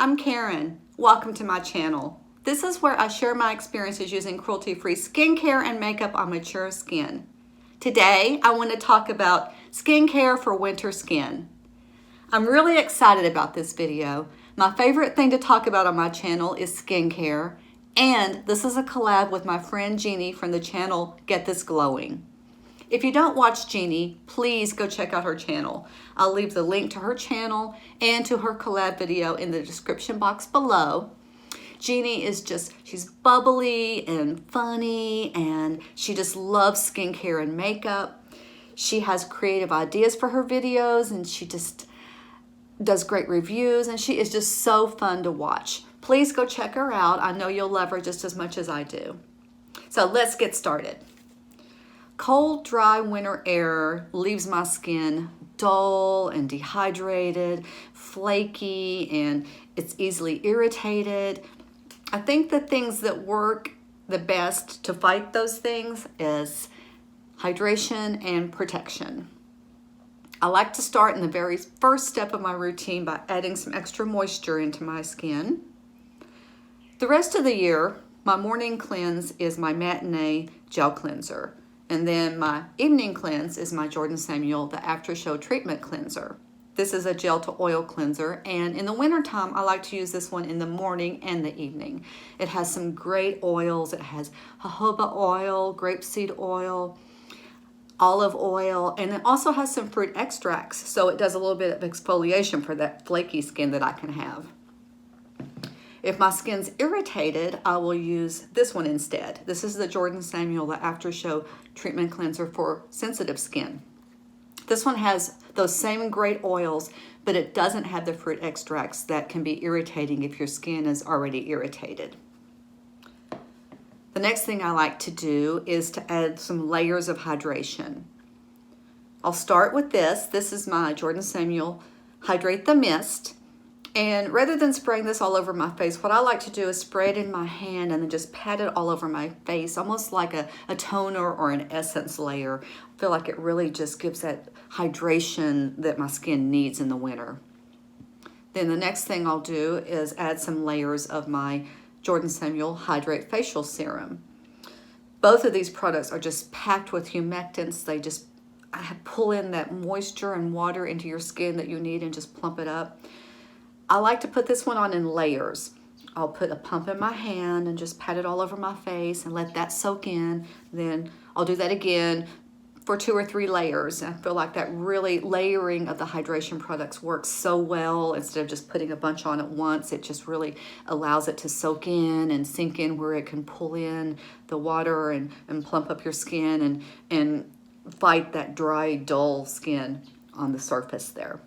I'm Karen. Welcome to my channel. This is where I share my experiences using cruelty-free skincare and makeup on mature skin. Today, I want to talk about skincare for winter skin. I'm really excited about this video. My favorite thing to talk about on my channel is skincare, and this is a collab with my friend Jeannie from the channel Get This Glowing. If you don't watch Jeannie, please go check out her channel. I'll leave the link to her channel and to her collab video in the description box below. Jeannie is she's bubbly and funny, and she just loves skincare and makeup. She has creative ideas for her videos, and she just does great reviews, and she is just so fun to watch. Please go check her out. I know you'll love her just as much as I do. So let's get started. Cold, dry winter air leaves my skin dull and dehydrated, flaky, and it's easily irritated. I think the things that work the best to fight those things is hydration and protection. I like to start in the very first step of my routine by adding some extra moisture into my skin. The rest of the year, my morning cleanse is my matinee gel cleanser. And then my evening cleanse is my Jordan Samuel, the After Show Treatment Cleanser. This is a gel to oil cleanser, and in the wintertime, I like to use this one in the morning and the evening. It has some great oils. It has jojoba oil, grapeseed oil, olive oil, and it also has some fruit extracts, so it does a little bit of exfoliation for that flaky skin that I can have. If my skin's irritated, I will use this one instead. This is the Jordan Samuel, the After Show Treatment Cleanser for sensitive skin. This one has those same great oils, but it doesn't have the fruit extracts that can be irritating if your skin is already irritated. The next thing I like to do is to add some layers of hydration. I'll start with this. This is my Jordan Samuel Hydrate the Mist. And rather than spraying this all over my face, what I like to do is spray it in my hand and then just pat it all over my face, almost like a toner or an essence layer. I feel like it really just gives that hydration that my skin needs in the winter. Then the next thing I'll do is add some layers of my Jordan Samuel Hydrate Facial Serum. Both of these products are just packed with humectants. They just pull in that moisture and water into your skin that you need and just plump it up. I like to put this one on in layers. I'll put a pump in my hand and just pat it all over my face and let that soak in. Then I'll do that again for 2 or 3 layers. I feel like that really layering of the hydration products works so well. Instead of just putting a bunch on at once, it just really allows it to soak in and sink in where it can pull in the water and plump up your skin and fight that dry, dull skin on the surface there.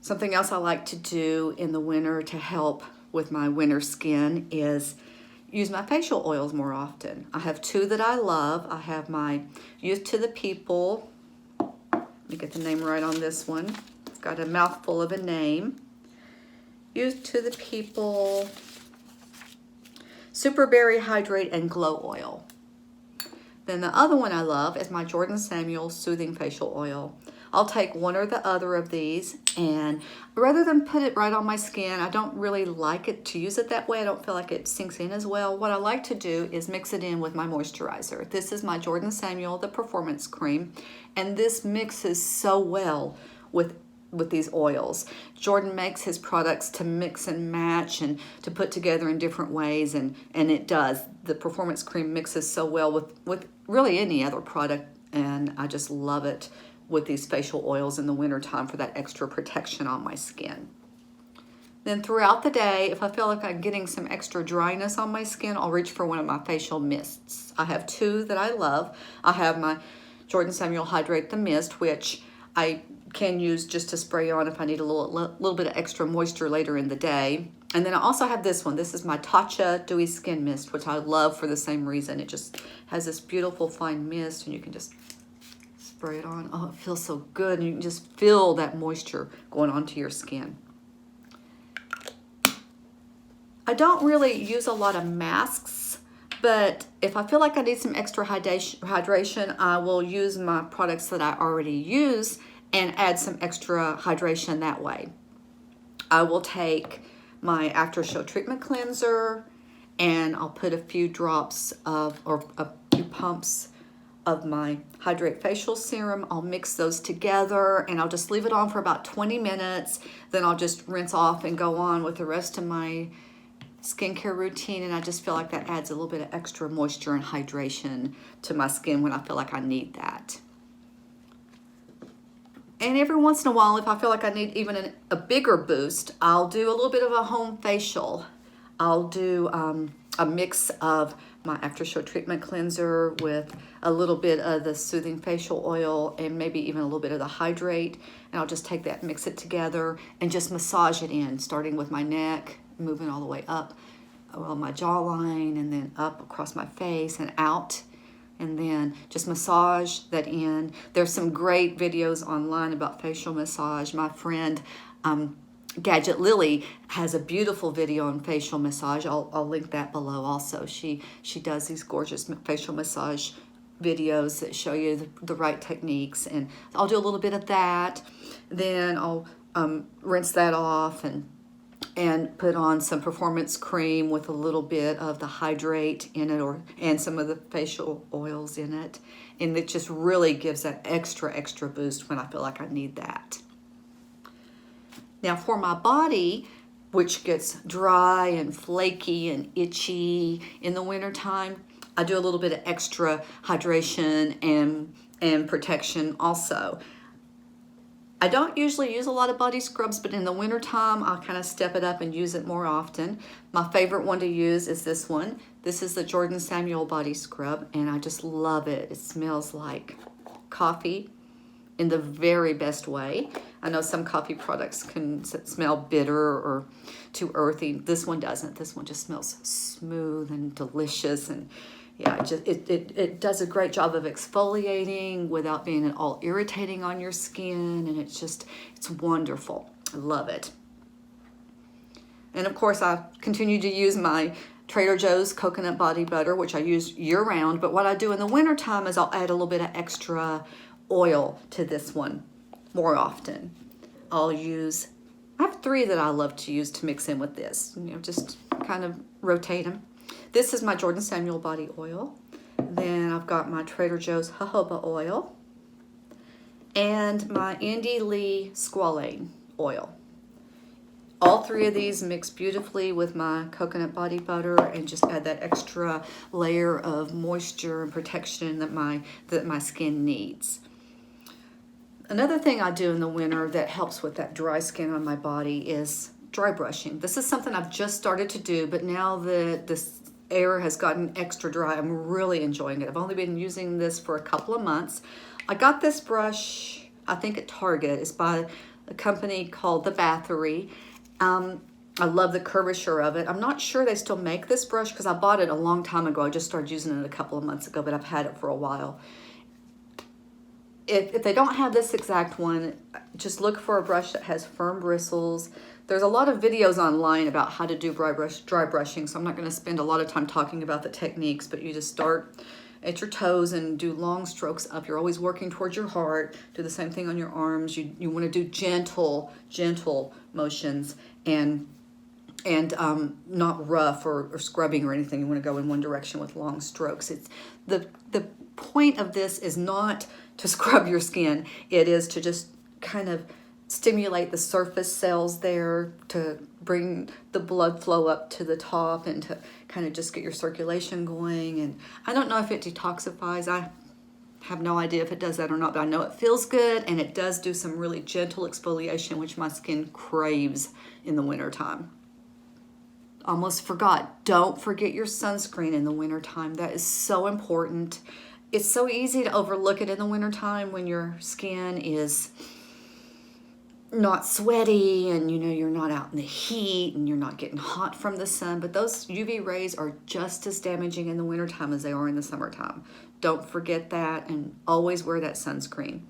Something else I like to do in the winter to help with my winter skin is use my facial oils more often. I have 2 that I love. I have my Youth to the People. Let me get the name right on this one. It's got a mouthful of a name. Youth to the People Super Berry Hydrate and Glow Oil. Then the other one I love is my Jordan Samuel Soothing Facial Oil. I'll take one or the other of these, and rather than put it right on my skin, I don't really like it to use it that way. I don't feel like it sinks in as well. What I like to do is mix it in with my moisturizer. This is my Jordan Samuel, the Performance Cream, and this mixes so well with these oils. Jordan makes his products to mix and match and to put together in different ways, and it does. The Performance Cream mixes so well with really any other product, and I just love it with these facial oils in the wintertime for that extra protection on my skin. Then throughout the day, if I feel like I'm getting some extra dryness on my skin, I'll reach for one of my facial mists. I have 2 that I love. I have my Jordan Samuel Hydrate the Mist, which I can use just to spray on if I need a little bit of extra moisture later in the day. And then I also have this one. This is my Tatcha Dewy Skin Mist, which I love for the same reason. It just has this beautiful fine mist, and you can just spray it on. Oh, it feels so good. And you can just feel that moisture going onto your skin. I don't really use a lot of masks, but if I feel like I need some extra hydration, I will use my products that I already use and add some extra hydration that way. I will take my after show treatment cleanser and I'll put a few drops of, or a few pumps of my Hydrate Facial Serum. I'll mix those together and I'll just leave it on for about 20 minutes. Then I'll just rinse off and go on with the rest of my skincare routine, and I just feel like that adds a little bit of extra moisture and hydration to my skin when I feel like I need that. And every once in a while, if I feel like I need even a bigger boost, I'll do a little bit of a home facial. I'll do a mix of my after show treatment cleanser with a little bit of the soothing facial oil and maybe even a little bit of the hydrate, and I'll just take that, mix it together and just massage it in, starting with my neck, moving all the way up my jawline and then up across my face and out, and then just massage that in. There's some great videos online about facial massage. My friend Gadget Lily has a beautiful video on facial massage. I'll link that below also. She does these gorgeous facial massage videos that show you the right techniques, and I'll do a little bit of that. Then I'll rinse that off and put on some performance cream with a little bit of the hydrate in it, and some of the facial oils in it, and it just really gives that extra boost when I feel like I need that. Now for my body, which gets dry and flaky and itchy in the wintertime, I do a little bit of extra hydration and protection also. I don't usually use a lot of body scrubs, but in the wintertime, I'll kind of step it up and use it more often. My favorite one to use is this one. This is the Jordan Samuel Body Scrub, and I just love it. It smells like coffee in the very best way. I know some coffee products can smell bitter or too earthy. This one doesn't. This one just smells smooth and delicious, and yeah, it does a great job of exfoliating without being at all irritating on your skin, and it's wonderful. I love it. And of course, I continue to use my Trader Joe's coconut body butter, which I use year-round, but what I do in the wintertime is I'll add a little bit of extra oil to this one more often. I have 3 that I love to use to mix in with this, just kind of rotate them. This is my Jordan Samuel body oil. Then I've got my Trader Joe's jojoba oil and my Andy Lee squalane oil. All 3 of these mix beautifully with my coconut body butter and just add that extra layer of moisture and protection that my skin needs. Another thing I do in the winter that helps with that dry skin on my body is dry brushing. This is something I've just started to do, but now that this air has gotten extra dry, I'm really enjoying it. I've only been using this for a couple of months. I got this brush, I think at Target. It's by a company called The Battery. I love the curvature of it. I'm not sure they still make this brush because I bought it a long time ago. I just started using it a couple of months ago, but I've had it for a while. If they don't have this exact one, just look for a brush that has firm bristles. There's a lot of videos online about how to do dry brushing, so I'm not going to spend a lot of time talking about the techniques, but you just start at your toes and do long strokes up. You're always working towards your heart. Do the same thing on your arms. You want to do gentle motions and not rough or scrubbing or anything. You want to go in one direction with long strokes. It's the point of this is not to scrub your skin. It is to just kind of stimulate the surface cells there, to bring the blood flow up to the top and to kind of just get your circulation going. And I don't know if it detoxifies. I have no idea if it does that or not, but I know it feels good, and it does do some really gentle exfoliation, which my skin craves in the wintertime. Almost forgot, don't forget your sunscreen in the wintertime. That is so important. It's so easy to overlook it in the wintertime when your skin is not sweaty and you're not out in the heat and you're not getting hot from the sun, but those UV rays are just as damaging in the wintertime as they are in the summertime. Don't forget that, and always wear that sunscreen.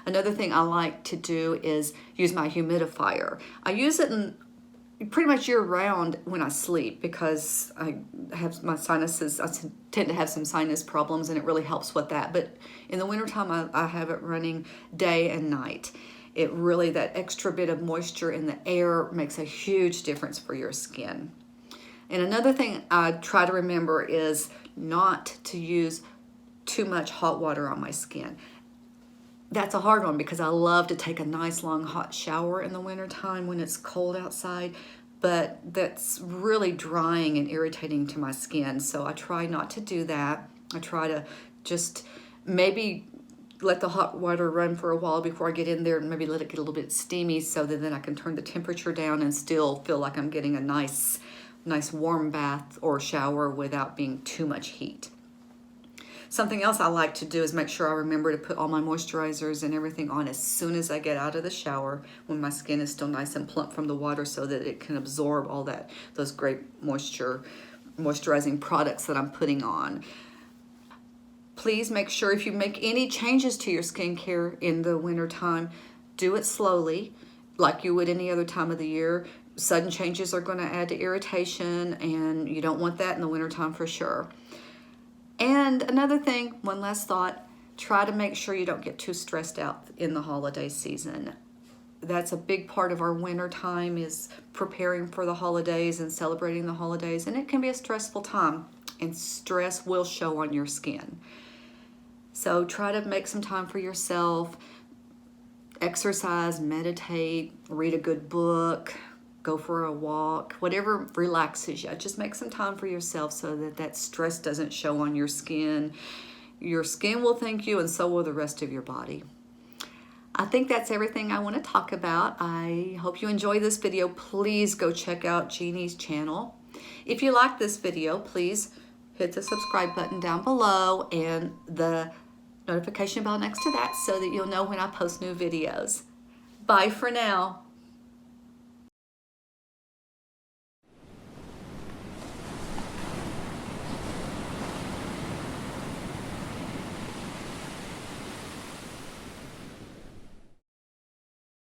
Another thing I like to do is use my humidifier. I use it pretty much year round when I sleep because I have my sinuses. I tend to have some sinus problems, and it really helps with that. But in the wintertime, I have it running day and night. It really, that extra bit of moisture in the air makes a huge difference for your skin. And another thing I try to remember is not to use too much hot water on my skin. That's a hard one because I love to take a nice long hot shower in the wintertime when it's cold outside, but that's really drying and irritating to my skin. So I try not to do that. I try to just maybe let the hot water run for a while before I get in there and maybe let it get a little bit steamy so that then I can turn the temperature down and still feel like I'm getting a nice warm bath or shower without being too much heat. Something else I like to do is make sure I remember to put all my moisturizers and everything on as soon as I get out of the shower when my skin is still nice and plump from the water so that it can absorb all those great moisturizing products that I'm putting on. Please make sure if you make any changes to your skincare in the wintertime, do it slowly like you would any other time of the year. Sudden changes are going to add to irritation, and you don't want that in the wintertime for sure. And another thing, one last thought, try to make sure you don't get too stressed out in the holiday season. That's a big part of our winter time, is preparing for the holidays and celebrating the holidays, and it can be a stressful time, and stress will show on your skin. So try to make some time for yourself, exercise, meditate, read a good book, go for a walk, whatever relaxes you. Just make some time for yourself so that stress doesn't show on your skin. Your skin will thank you, and so will the rest of your body. I think that's everything I want to talk about. I hope you enjoy this video. Please go check out Jeannie's channel. If you like this video, please hit the subscribe button down below and the notification bell next to that so that you'll know when I post new videos. Bye for now.